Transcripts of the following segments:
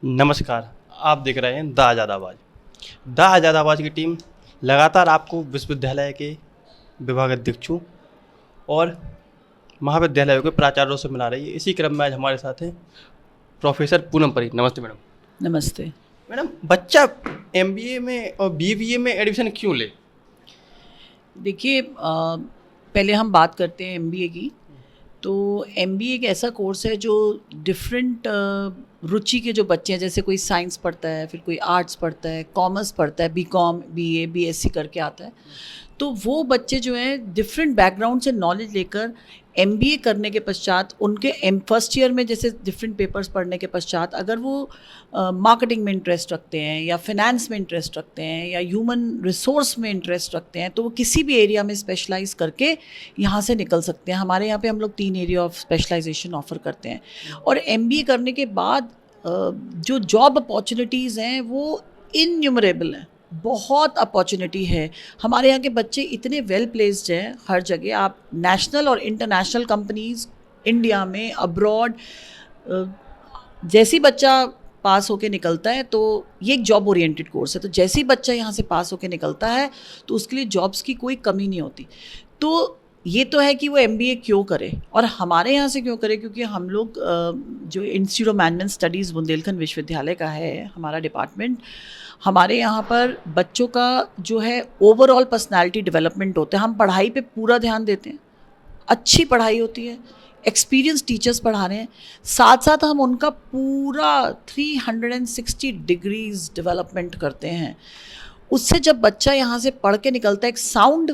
नमस्कार। आप देख रहे हैं द आज़ाद आवाज़। द आज़ाद आवाज़ की टीम लगातार आपको विश्वविद्यालय के विभागाध्यक्षों और महाविद्यालयों के प्राचार्यों से मिला रही है। इसी क्रम में आज हमारे साथ हैं प्रोफेसर पूनम परी। नमस्ते मैडम। नमस्ते। मैडम, बच्चा एमबीए में और बीबीए में एडमिशन क्यों ले? देखिए, पहले हम बात करते हैं एमबीए की। तो एमबीए एक ऐसा कोर्स है जो डिफरेंट रुचि के जो बच्चे हैं, जैसे कोई साइंस पढ़ता है, फिर कोई आर्ट्स पढ़ता है, कॉमर्स पढ़ता है, बीकॉम, बीए, बीएससी करके आता है। तो वो बच्चे जो हैं डिफरेंट बैकग्राउंड से नॉलेज लेकर एमबीए करने के पश्चात उनके फर्स्ट ईयर में जैसे डिफरेंट पेपर्स पढ़ने के पश्चात अगर वो मार्केटिंग में इंटरेस्ट रखते हैं या फिनेंस में इंटरेस्ट रखते हैं या ह्यूमन रिसोर्स में इंटरेस्ट रखते हैं, तो वो किसी भी एरिया में स्पेशलाइज करके यहाँ से निकल सकते हैं। हमारे यहाँ पे हम लोग 3 एरिया ऑफ स्पेशलाइजेशन ऑफर करते हैं। और एमबीए करने के बाद जो जॉब अपॉर्चुनिटीज़ हैं वो इनन्यूमरेबल हैं, बहुत अपॉर्चुनिटी है। हमारे यहाँ के बच्चे इतने वेल प्लेस्ड हैं हर जगह। आप नेशनल और इंटरनेशनल कंपनीज़ इंडिया में, अब्रॉड, जैसे ही बच्चा पास होके निकलता है, तो ये एक जॉब ओरिएंटेड कोर्स है। तो जैसे ही बच्चा यहाँ से पास होके निकलता है तो उसके लिए जॉब्स की कोई कमी नहीं होती। तो ये तो है कि वो एमबीए क्यों करे और हमारे यहाँ से क्यों करे, क्योंकि हम लोग जो institute of management studies Bundelkhand विश्वविद्यालय का है हमारा डिपार्टमेंट, हमारे यहाँ पर बच्चों का जो है ओवरऑल पर्सनालिटी डेवलपमेंट होता है। हम पढ़ाई पे पूरा ध्यान देते हैं, अच्छी पढ़ाई होती है, एक्सपीरियंस टीचर्स पढ़ा रहे हैं, साथ साथ हम उनका पूरा 360 डिग्रीज डेवलपमेंट करते हैं। उससे जब बच्चा यहाँ से पढ़ के निकलता है, एक साउंड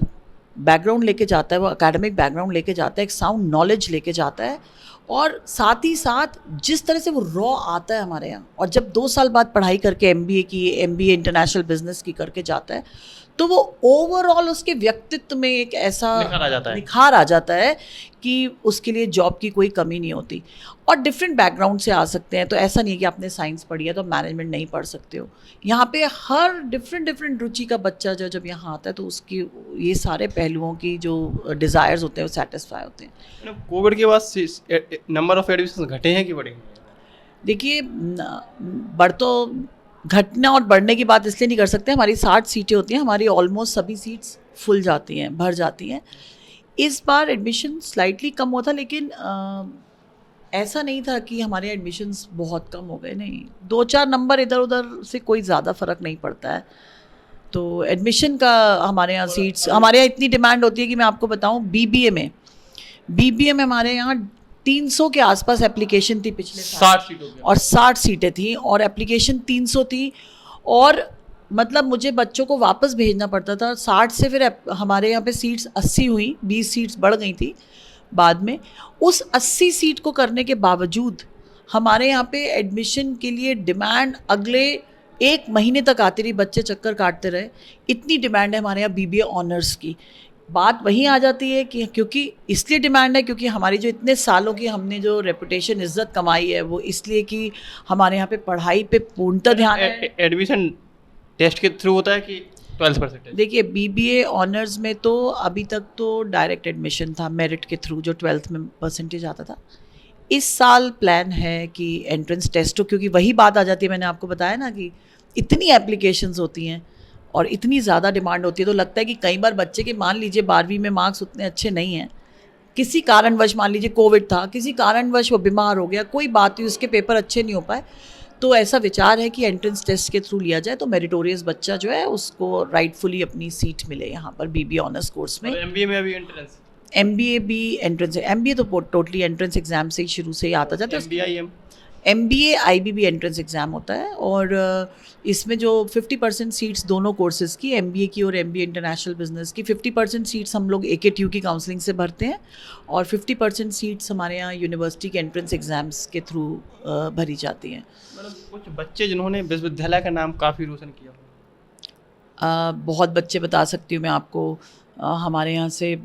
बैकग्राउंड लेके जाता है, वो एकेडमिक बैकग्राउंड लेके जाता है, एक साउंड नॉलेज लेके जाता है, और साथ ही साथ जिस तरह से वो रॉ आता है हमारे यहाँ, और जब 2 साल बाद पढ़ाई करके एमबीए इंटरनेशनल बिजनेस की करके जाता है, तो वो ओवरऑल उसके व्यक्तित्व में एक ऐसा निखार आ जाता है कि उसके लिए जॉब की कोई कमी नहीं होती। और डिफरेंट बैकग्राउंड से आ सकते हैं, तो ऐसा नहीं है कि आपने साइंस पढ़ी है तो मैनेजमेंट नहीं पढ़ सकते हो। यहाँ पे हर डिफरेंट रुचि का बच्चा जब यहाँ आता है तो उसकी ये सारे पहलुओं की जो डिज़ायर्स होते हैं वो सेटिस्फाई होते हैं। कोविड के बाद नंबर ऑफ एडमिशन घटे हैं कि बढ़े? देखिए, घटना और बढ़ने की बात इसलिए नहीं कर सकते। हमारी 60 सीटें होती हैं, हमारी ऑलमोस्ट सभी सीट्स फुल जाती हैं, भर जाती हैं। इस बार एडमिशन स्लाइटली कम हुआ था, लेकिन ऐसा नहीं था कि हमारे एडमिशन्स बहुत कम हो गए, नहीं। 2-4 नंबर इधर उधर से कोई ज़्यादा फ़र्क नहीं पड़ता है। तो एडमिशन का हमारे यहाँ सीट्स, हमारे यहाँ इतनी डिमांड होती है कि मैं आपको बताऊँ, बीबीए में हमारे यहाँ 300 के आसपास एप्लीकेशन थी पिछले साल, 60 सीटों और 60 सीटें थी और एप्लीकेशन 300 थी। और मतलब मुझे बच्चों को वापस भेजना पड़ता था। 60 से फिर हमारे यहाँ पे सीट्स 80 हुई, 20 सीट्स बढ़ गई थी बाद में। उस 80 सीट को करने के बावजूद हमारे यहाँ पे एडमिशन के लिए डिमांड अगले 1 महीने तक आती रही, बच्चे चक्कर काटते रहे। इतनी डिमांड है हमारे यहाँ बीबीए ऑनर्स की। बात वहीं आ जाती है कि क्योंकि इसलिए डिमांड है क्योंकि हमारी जो इतने सालों की हमने जो रेपुटेशन, इज्जत कमाई है, वो इसलिए कि हमारे यहाँ पे पढ़ाई पे पूर्णतः ध्यान है। एडमिशन टेस्ट के थ्रू होता है कि 12%? देखिए, बीबीए ऑनर्स में तो अभी तक तो डायरेक्ट एडमिशन था, मेरिट के थ्रू, जो 12th में परसेंटेज आता था। इस साल प्लान है कि एंट्रेंस टेस्ट हो, क्योंकि वही बात आ जाती है, मैंने आपको बताया ना कि इतनी एप्लीकेशंस होती हैं और इतनी ज़्यादा डिमांड होती है, तो लगता है कि कई बार बच्चे के, मान लीजिए 12वीं में मार्क्स उतने अच्छे नहीं हैं, किसी कारणवश, मान लीजिए कोविड था, किसी कारणवश वो बीमार हो गया, कोई बात नहीं, उसके पेपर अच्छे नहीं हो पाए, तो ऐसा विचार है कि एंट्रेंस टेस्ट के थ्रू लिया जाए, तो मेरिटोरियस बच्चा जो है उसको राइटफुली अपनी सीट मिले यहाँ पर बीबीए ऑनर्स कोर्स में। एमबीए में अभी एंट्रेंस? एमबीए भी एंट्रेंस है। एमबीए तो टोटली एंट्रेंस एग्जाम से ही शुरू से ही आता जाता है। एमबीए आईबी भी एंट्रेंस एग्ज़ाम होता है, और इसमें जो 50% सीट्स दोनों कोर्सेज़ की, एमबीए की और एमबीए इंटरनेशनल बिजनेस की, 50% सीट्स हम लोग एकेटीयू की काउंसलिंग से भरते हैं, और 50% सीट्स हमारे यहाँ यूनिवर्सिटी के एंट्रेंस एग्ज़ाम्स के थ्रू भरी जाती हैं। मतलब कुछ बच्चे जिन्होंने विश्वविद्यालय का नाम काफ़ी रोशन किया? बहुत बच्चे बता सकती हूँ मैं आपको। हमारे यहाँ से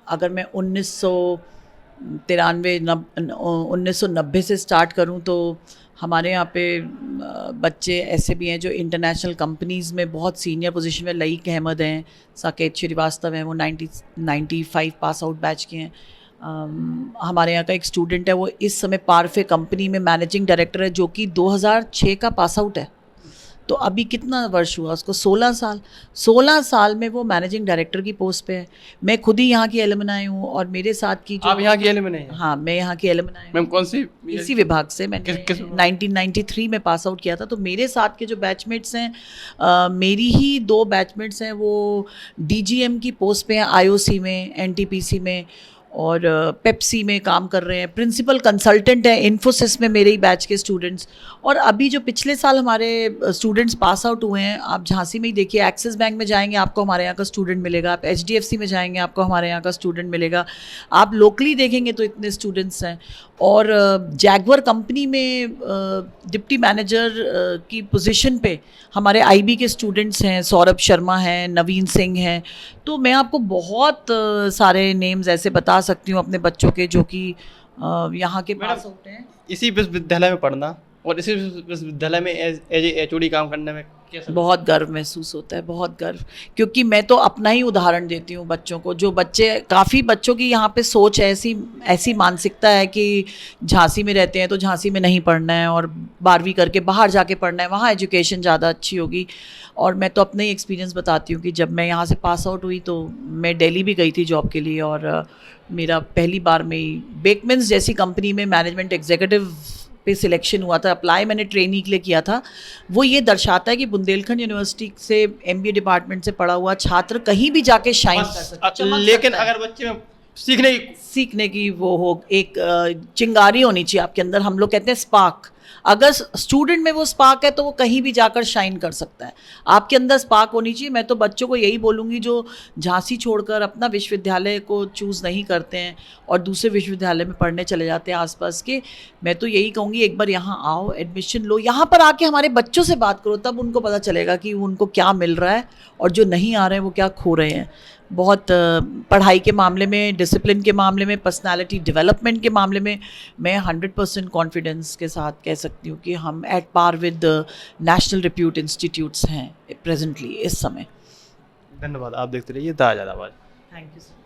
अगर मैं 1990 से स्टार्ट करूं तो हमारे यहाँ पे बच्चे ऐसे भी हैं जो इंटरनेशनल कंपनीज़ में बहुत सीनियर पोजीशन में, लईक अहमद हैं, साकेत श्रीवास्तव हैं, वो 95 पास आउट बैच के हैं। हमारे यहाँ का एक स्टूडेंट है, वो इस समय पारफे कंपनी में मैनेजिंग डायरेक्टर है, जो कि 2006 का पास आउट है। तो अभी कितना वर्ष हुआ उसको? 16 साल। 16 साल में वो मैनेजिंग डायरेक्टर की पोस्ट पे है। मैं खुद ही यहाँ की एलुमनाई हूँ, और मेरे साथ की जो, आप यहाँ की एलुमनाई हैं? हाँ, मैं यहाँ की एलुमनाई हूँ। मैम कौन सी? इसी विभाग से मैंने 1993 में पास आउट किया था। तो मेरे साथ के जो बैचमेट्स हैं, मेरी ही 2 बैचमेट्स हैं, वो डीजीएम की पोस्ट पे हैं, आईओसी में, एनटीपीसी में, और पेप्सी में काम कर रहे हैं। प्रिंसिपल कंसल्टेंट हैं इन्फोसिस में, मेरे ही बैच के स्टूडेंट्स। और अभी जो पिछले साल हमारे स्टूडेंट्स पास आउट हुए हैं, आप झांसी में ही देखिए, एक्सिस बैंक में जाएंगे आपको हमारे यहाँ का स्टूडेंट मिलेगा, आप एचडीएफसी में जाएंगे आपको हमारे यहाँ का स्टूडेंट मिलेगा, आप लोकली देखेंगे तो इतने स्टूडेंट्स हैं। और जैगवर कंपनी में डिप्टी मैनेजर की पोजीशन पे हमारे आईबी के स्टूडेंट्स हैं, सौरभ शर्मा हैं, नवीन सिंह हैं। तो मैं आपको बहुत सारे नेम्स ऐसे बता सकती हूँ अपने बच्चों के, जो कि यहाँ के पास आउट हैं। इसी विश्वविद्यालय में पढ़ना और इसी विश्वविद्यालय में एज एचओडी काम करने में कैसा? बहुत गर्व महसूस होता है, बहुत गर्व। क्योंकि मैं तो अपना ही उदाहरण देती हूँ बच्चों को। जो बच्चे, काफ़ी बच्चों की यहाँ पे सोच ऐसी मानसिकता है कि झांसी में रहते हैं तो झांसी में नहीं पढ़ना है, और 12वीं करके बाहर जाके पढ़ना है, वहाँ एजुकेशन ज़्यादा अच्छी होगी। और मैं तो अपना ही एक्सपीरियंस बताती हूँ कि जब मैं यहाँ से पास आउट हुई तो मैं दिल्ली भी गई थी जॉब के लिए, और मेरा पहली बार में ही बेकमेंस जैसी कंपनी में मैनेजमेंट एग्जीक्यूटिव पे सिलेक्शन हुआ था। अप्लाई मैंने ट्रेनिंग के लिए किया था। वो ये दर्शाता है कि बुंदेलखंड यूनिवर्सिटी से एमबीए डिपार्टमेंट से पढ़ा हुआ छात्र कहीं भी जाके शाइन कर सकता है। लेकिन अगर बच्चे में सीखने की वो हो, एक चिंगारी होनी चाहिए आपके अंदर, हम लोग कहते हैं स्पार्क। अगर स्टूडेंट में वो स्पार्क है तो वो कहीं भी जाकर शाइन कर सकता है। आपके अंदर स्पार्क होनी चाहिए। मैं तो बच्चों को यही बोलूँगी जो झांसी छोड़कर अपना विश्वविद्यालय को चूज़ नहीं करते हैं और दूसरे विश्वविद्यालय में पढ़ने चले जाते हैं आसपास के, मैं तो यही कहूँगी एक बार यहाँ आओ, एडमिशन लो, यहाँ पर आके हमारे बच्चों से बात करो, तब उनको पता चलेगा कि उनको क्या मिल रहा है और जो नहीं आ रहे हैं वो क्या खो रहे हैं। बहुत पढ़ाई के मामले में, डिसिप्लिन के मामले में, पर्सनालिटी डेवलपमेंट के मामले में मैं 100% कॉन्फिडेंस के साथ कह सकती हूँ कि हम at par with national repute institutes हैं प्रेजेंटली इस समय। धन्यवाद। आप देखते रहिए the Azad Awaz. Thank you sir.